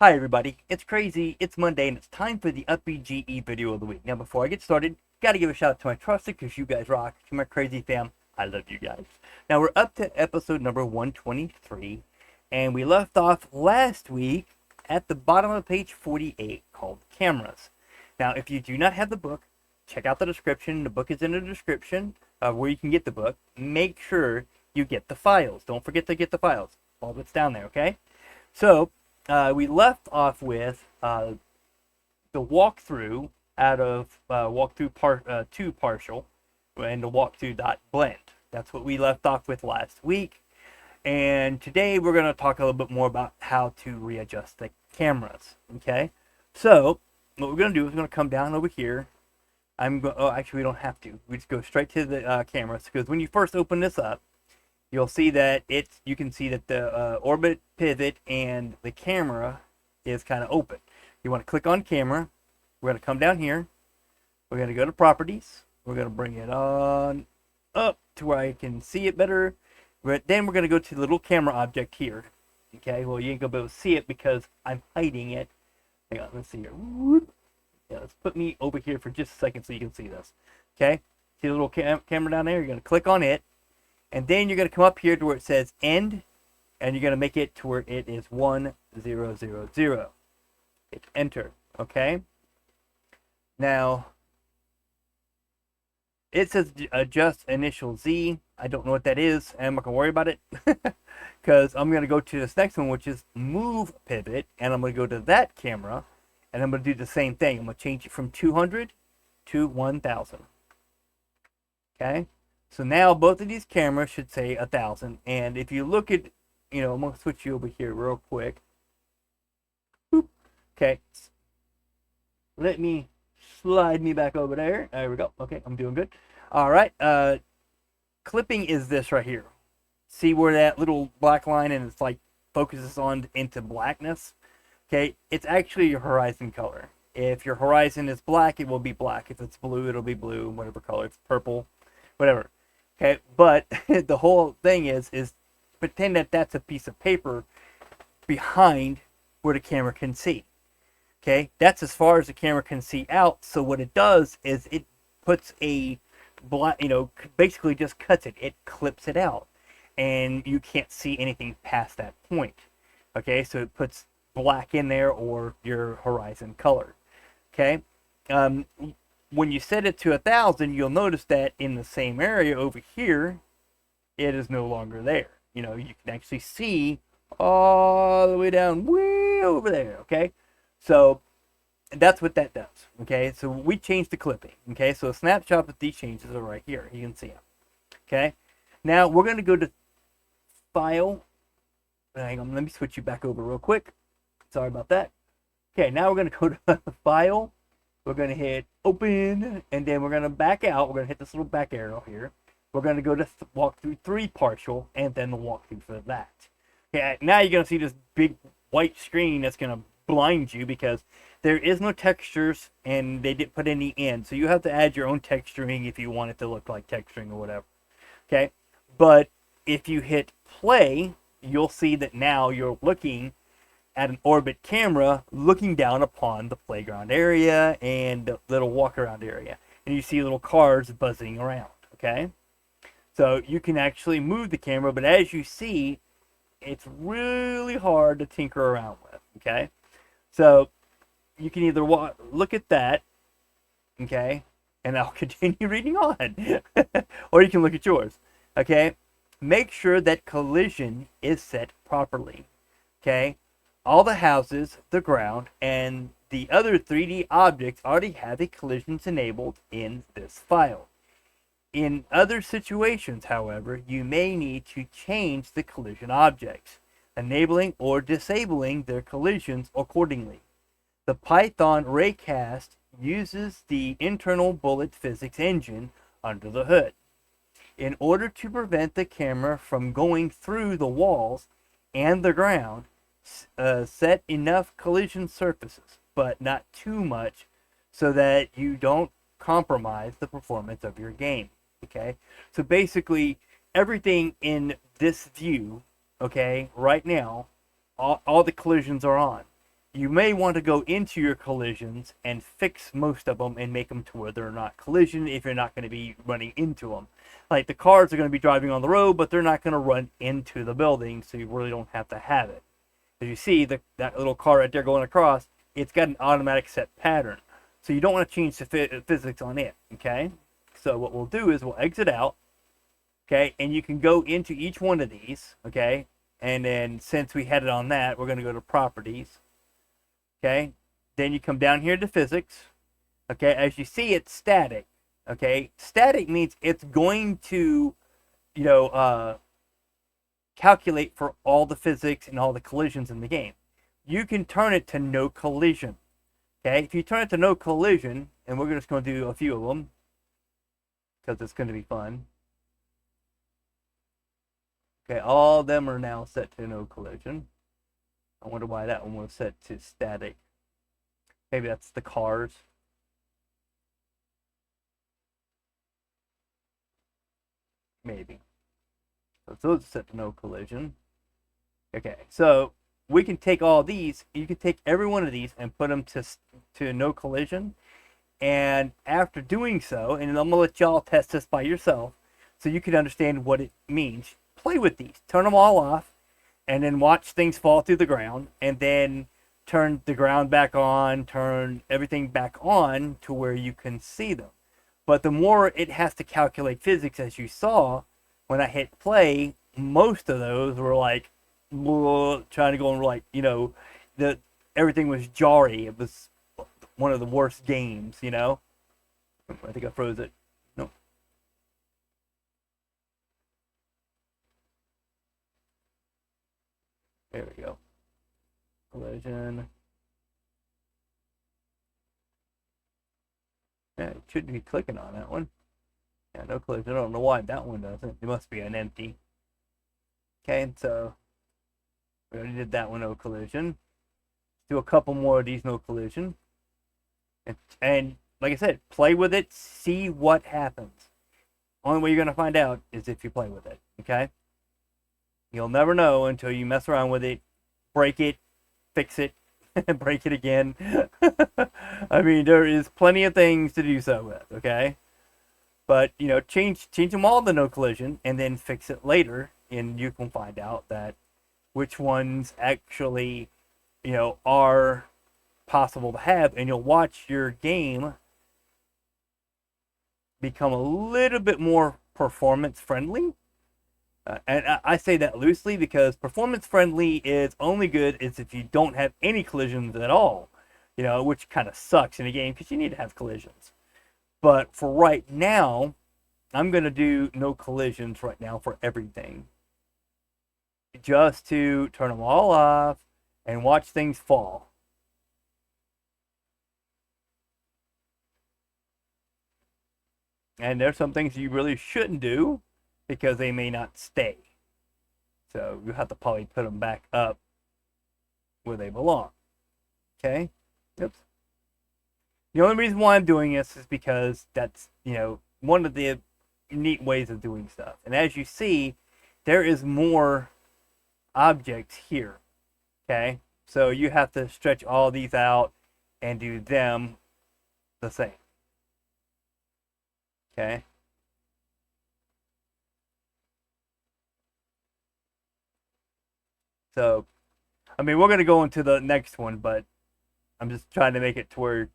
Hi everybody, it's Crazy, it's Monday, and it's time for the UPBGE video of the week. Now before I get started, gotta give a shout out to my trusted, because you guys rock, to my Crazy fam, I love you guys. Now we're up to episode number 123, and we left off last week at the bottom of page 48 called Cameras. Now if you do not have the book, check out the description. The book is in the description of where you can get the book. Make sure you get the files. Don't forget to get the files. All that's down there, okay? So, we left off with the walkthrough out of walkthrough part 2 partial and the walkthrough.blend. That's what we left off with last week. And today we're going to talk a little bit more about how to readjust the cameras. Okay, so what we're going to do is we're going to come down over here. Actually, we don't have to. We just go straight to the cameras, because when you first open this up, you'll see that you can see that the orbit pivot and the camera is kind of open. You want to click on camera. We're going to come down here. We're going to go to properties. We're going to bring it on up to where I can see it better. Then we're going to go to the little camera object here. Okay, well, you ain't going to be able to see it because I'm hiding it. Hang on, let's see here. Yeah, let's put me over here for just a second so you can see this. Okay, see the little camera down there? You're going to click on it. And then you're going to come up here to where it says end, and you're going to make it to where it is 1000. Hit enter, okay? Now, it says adjust initial Z. I don't know what that is, and I'm not going to worry about it, because I'm going to go to this next one, which is move pivot, and I'm going to go to that camera, and I'm going to do the same thing. I'm going to change it from 200 to 1000, okay? So now both of these cameras should say 1000. And if you look at, I'm going to switch you over here real quick. Boop. Okay. Let me slide me back over there. There we go. Okay, I'm doing good. All right. Clipping is this right here. See where that little black line and it's like focuses on into blackness? Okay, it's actually your horizon color. If your horizon is black, it will be black. If it's blue, it'll be blue, whatever color. If it's purple, whatever. Okay, but the whole thing is pretend that that's a piece of paper behind where the camera can see. Okay, that's as far as the camera can see out. So what it does is it puts a black, basically just cuts it. It clips it out, and you can't see anything past that point. Okay, so it puts black in there, or your horizon color. Okay. When you set it to 1000, you'll notice that in the same area over here, it is no longer there. You can actually see all the way down way over there, okay? So that's what that does, okay? So we changed the clipping, okay? So a snapshot of these changes are right here. You can see them, okay? Now we're going to go to File. Hang on, let me switch you back over real quick. Sorry about that. Okay, now we're going to go to File. We're going to hit open, and then we're going to back out. We're going to hit this little back arrow here. We're going to go to walkthrough 3 partial, and then the walkthrough for that. Okay, now you're going to see this big white screen that's going to blind you, because there is no textures, and they didn't put any in. So you have to add your own texturing if you want it to look like texturing or whatever. Okay, but if you hit play, you'll see that now you're looking at an orbit camera looking down upon the playground area and the little walk around area, and you see little cars buzzing around. Okay, so you can actually move the camera, but as you see, it's really hard to tinker around with. Okay, so you can either look at that, okay, and I'll continue reading on, or you can look at yours. Okay, make sure that collision is set properly. Okay, all the houses, the ground, and the other 3D objects already have a collisions enabled in this file. In other situations, however, you may need to change the collision objects, enabling or disabling their collisions accordingly. The Python raycast uses the internal bullet physics engine under the hood. In order to prevent the camera from going through the walls and the ground, set enough collision surfaces, but not too much, so that you don't compromise the performance of your game. Okay, so basically everything in this view, okay, right now, all the collisions are on. you may want to go into your collisions and fix most of them and make them to where they're not collision if you're not going to be running into them. Like the cars are going to be driving on the road, but they're not going to run into the building, so you really don't have to have it. As you see, that little car right there going across, it's got an automatic set pattern. So you don't want to change the physics on it, okay? So what we'll do is we'll exit out, okay? And you can go into each one of these, okay? And then since we had it on that, we're going to go to properties, okay? Then you come down here to physics, okay? As you see, it's static, okay? Static means it's going to, you know, calculate for all the physics and all the collisions in the game. You can turn it to no collision, okay? If you turn it to no collision, and we're just going to do a few of them, because it's going to be fun. Okay, all of them are now set to no collision. I wonder why that one was set to static. Maybe that's the cars. Maybe. So those are set to no collision. Okay, so we can take all these. You can take every one of these and put them to no collision. And after doing so, and I'm going to let y'all test this by yourself so you can understand what it means. Play with these. Turn them all off, and then watch things fall through the ground, and then turn the ground back on, turn everything back on to where you can see them. But the more it has to calculate physics, as you saw, when I hit play, most of those were like, trying to go and like, you know, everything was jarry. It was one of the worst games, you know. I think I froze it. No. There we go. Collision. Yeah, it should be clicking on that one. Yeah, no collision. I don't know why that one doesn't. It must be an empty. Okay, so we already did that one, no collision. Do a couple more of these, no collision. And like I said, play with it, see what happens. Only way you're going to find out is if you play with it, okay? You'll never know until you mess around with it, break it, fix it, and break it again. I mean, there is plenty of things to do so with, okay? But, you know, change them all to no collision and then fix it later, and you can find out that which ones actually, you know, are possible to have, and you'll watch your game become a little bit more performance friendly. And I say that loosely because performance friendly is only good is if you don't have any collisions at all, you know, which kind of sucks in a game because you need to have collisions. But for right now, I'm going to do no collisions right now for everything, just to turn them all off and watch things fall. And there's some things you really shouldn't do because they may not stay. So you have to probably put them back up where they belong. Okay? Oops. The only reason why I'm doing this is because that's, you know, one of the neat ways of doing stuff. And as you see, there is more objects here. Okay? So you have to stretch all these out and do them the same. Okay? So, I mean, we're going to go into the next one, but I'm just trying to make it to where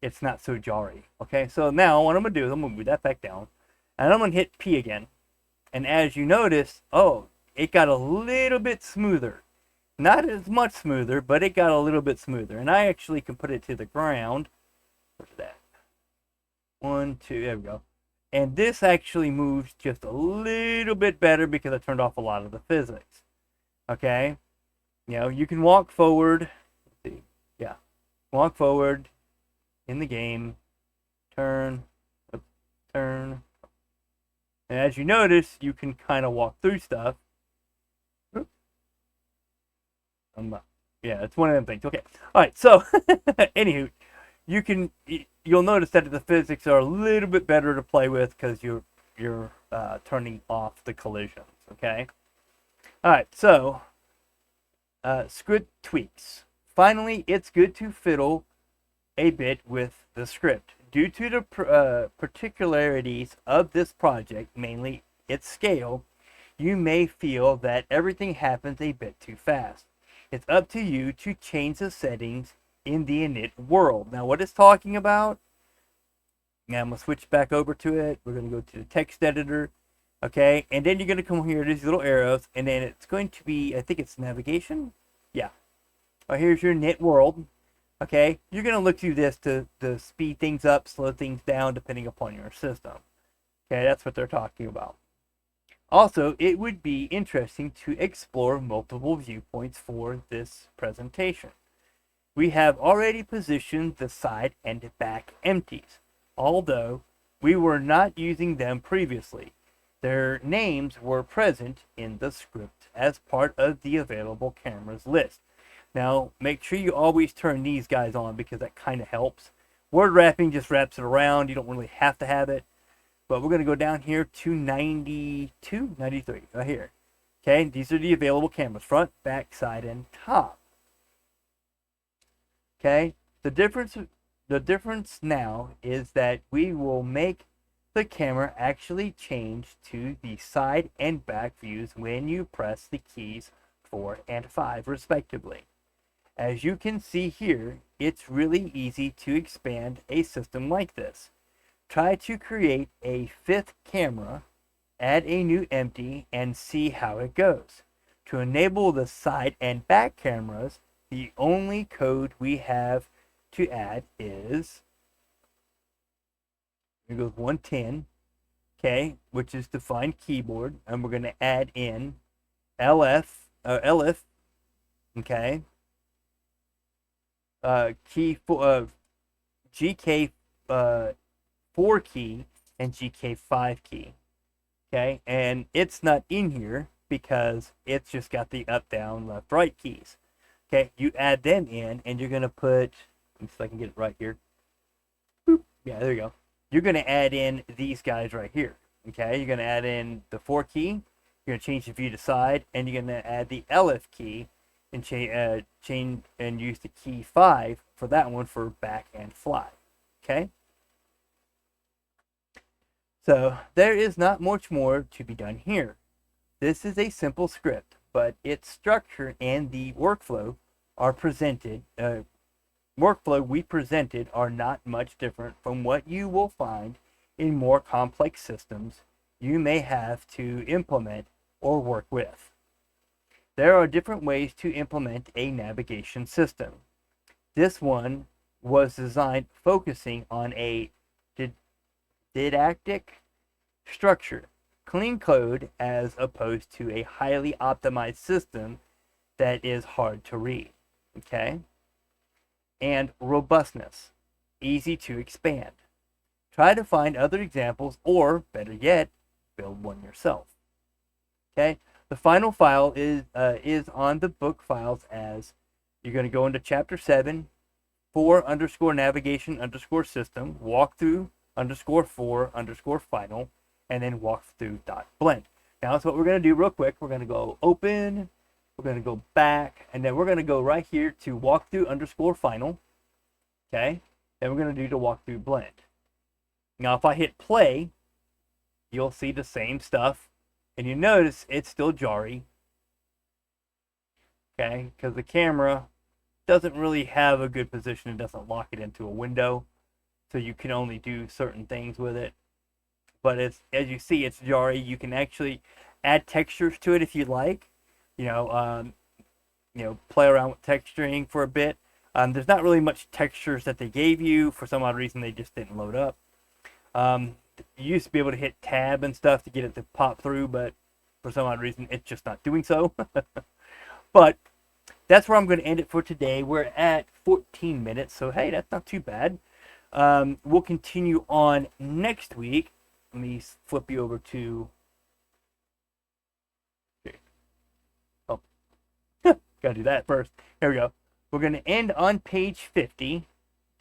it's not so jarry. Okay, so now what I'm going to do is I'm going to move that back down, and I'm going to hit P again. And as you notice, oh, it got a little bit smoother. Not as much smoother, but it got a little bit smoother. And I actually can put it to the ground. Where's that? 1, 2, there we go. And this actually moves just a little bit better because I turned off a lot of the physics. Okay? You know, you can walk forward. Let's see. Yeah. Walk forward in the game. Turn. Turn. And as you notice, you can kind of walk through stuff. Yeah, it's one of them things. Okay. All right. So, anywho, you'll notice that the physics are a little bit better to play with because you're turning off the collisions. Okay. All right. So, script tweaks. finally, it's good to fiddle a bit with the script. Due to the particularities of this project, mainly its scale, you may feel that everything happens a bit too fast. It's up to you to change the settings in the init world. Now, what it's talking about, now I'm going to switch back over to it. We're going to go to the text editor, okay? And then you're going to come here to these little arrows, and then it's going to be, I think it's navigation? Yeah. Well, here's your init world. Okay, you're going to look through this to speed things up, slow things down, depending upon your system. Okay, that's what they're talking about. Also, it would be interesting to explore multiple viewpoints for this presentation. We have already positioned the side and back empties, although we were not using them previously. Their names were present in the script as part of the available cameras list. Now, make sure you always turn these guys on because that kind of helps. Word wrapping just wraps it around. You don't really have to have it. But we're going to go down here to 92, 93, right here. Okay, these are the available cameras, front, back, side, and top. Okay, the difference now is that we will make the camera actually change to the side and back views when you press the keys 4 and 5 respectively. As you can see here, it's really easy to expand a system like this. Try to create a 5th camera, add a new empty, and see how it goes. To enable the side and back cameras, the only code we have to add is, here goes 110, okay, which is defined keyboard, and we're going to add in LF, okay, key for GK 4 key and GK5 key. Okay, and it's not in here because it's just got the up, down, left, right keys. Okay, you add them in, and you're gonna put, see if I can get it right here. Boop. Yeah, there you go. You're gonna add in these guys right here. Okay, you're gonna add in the 4 key. You're gonna change the view to side, and you're gonna add the LF key and change and use the key 5 for that one for back and fly. Okay. So there is not much more to be done here. This is a simple script, but its structure and the workflow we presented are not much different from what you will find in more complex systems you may have to implement or work with. There are different ways to implement a navigation system. This one was designed focusing on a didactic structure, clean code as opposed to a highly optimized system that is hard to read. Okay? And robustness, easy to expand. Try to find other examples, or better yet, build one yourself. Okay? The final file is on the book files as you're going to go into chapter 7, 4_navigation_system, walkthrough _4_ final, and then walkthrough.blend. Now that's what we're going to do real quick. We're going to go open, we're going to go back, and then we're going to go right here to walkthrough _final. Okay? Then we're going to do the walkthrough blend. Now if I hit play, you'll see the same stuff, and you notice it's still jarry. Okay? Because the camera doesn't really have a good position. It doesn't lock it into a window, so you can only do certain things with it. But it's, as you see, it's jarry. You can actually add textures to it if you like. Play around with texturing for a bit. There's not really much textures that they gave you. For some odd reason, they just didn't load up. You used to be able to hit tab and stuff to get it to pop through, but for some odd reason, it's just not doing so. But that's where I'm going to end it for today. We're at 14 minutes, so hey, that's not too bad. We'll continue on next week. Let me flip you over to... Oh, gotta do that first. Here we go. We're going to end on page 50.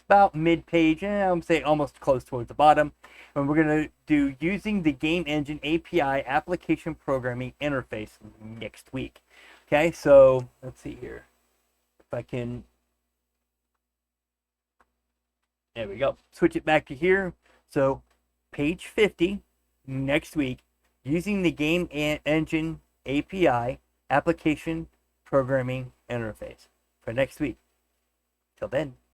About mid-page, I'm saying almost close towards the bottom. And we're going to do using the Game Engine API application programming interface next week. Okay, so let's see here. If I can There we go. Switch it back to here. So page 50 next week, using the game engine API application programming interface for next week. Till then.